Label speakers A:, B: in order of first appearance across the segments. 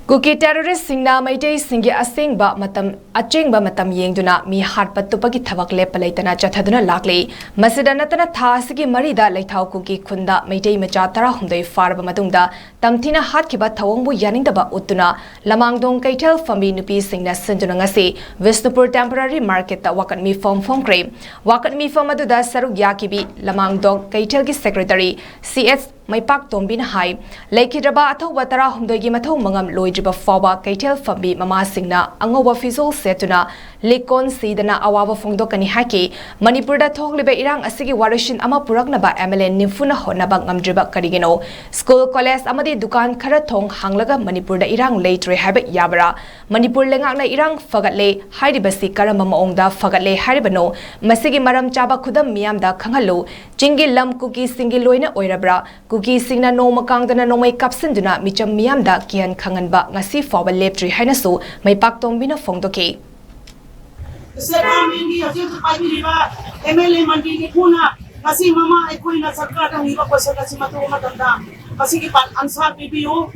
A: Kuki terrorist Singna Meitei Singgi Achengba Matam Yengduna Mee Hatpa Tuppagi Thabak LEPPA LEITANA CHATTHADUNA Lakli Masida natana tha asigi marida leithau Kuki khunda Meitei macha tara humdoi farba matungda tamthina hatkiba thawongbu yaningdaba uttuna lamangdong kaithel fambi nupi singna sinjuna ngasi Visnupur temporary market ta wakat mi form kre wakat mi form aduda saruk yakibi lamangdong kaithel gi secretary CH Maipak Tombin Hai, Laikidraba Atho Watara Humdogi Mato Mangam Loijiba Fawa, Kaitel Fambi, Mama Singna, Angoba Fizol Setuna, Likon Sidana Awawa Fongdokani Haki, Manipurda Tonglibe Irang Asigi Warishin Ama Puragnaba MLN Nimfuna Honabang Amdriba Karigino, School College Amadi Dukan Karatong Hanglaga Manipurda Irang Late Habit Yabara, Manipur Lengana Irang Fagatle, Haidibasi Karamamaongda Fagatle Haribano, Masigi Maram Chaba Kudam Miamda Kangalo, Jingi Lam Kuki Singi Loina Oirabra, Kuki Singna no makangdana no may kapsinduna micham miyamda kian kanganba ngasi fawa leptri hainasu may paktom bina fongdoke.
B: Singgi Achengba MLA mandi ni kuna ngasi mama ay koy na sarkar ang iba ko sa kasi matuwa maganda kasi kipan ansar PPO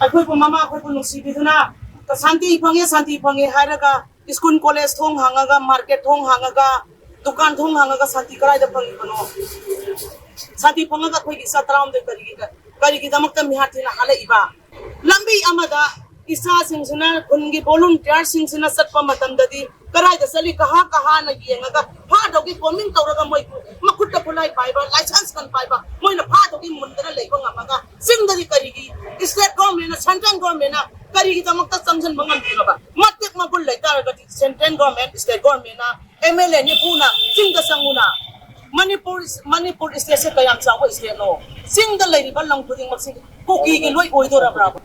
B: ay koy po mama koy po nung sibiduna santi ipangi haraga school college thong hangaga market thong hangaga dukan thong hangaga santi karay da pangi pano Santi pangaga koy isa traum de kari damakta mihati na hala iba lambi amada isa singsina kungi volunteer singsina satpa matam dadi karay da sali kaha na yengaga pha dogi koming tawraga moy makutta pulai paiba license kan paiba moy na pha dogi mundara leiba ngamaga singdari karigi state government na central government na karigi damakta samjan bangan ba matek mabul leitar ga central government state government na MLA ni puna singda sanguna manipur state kayam sa wa state no sing the lady balang puding magsing Kuki gi loi oidora bravo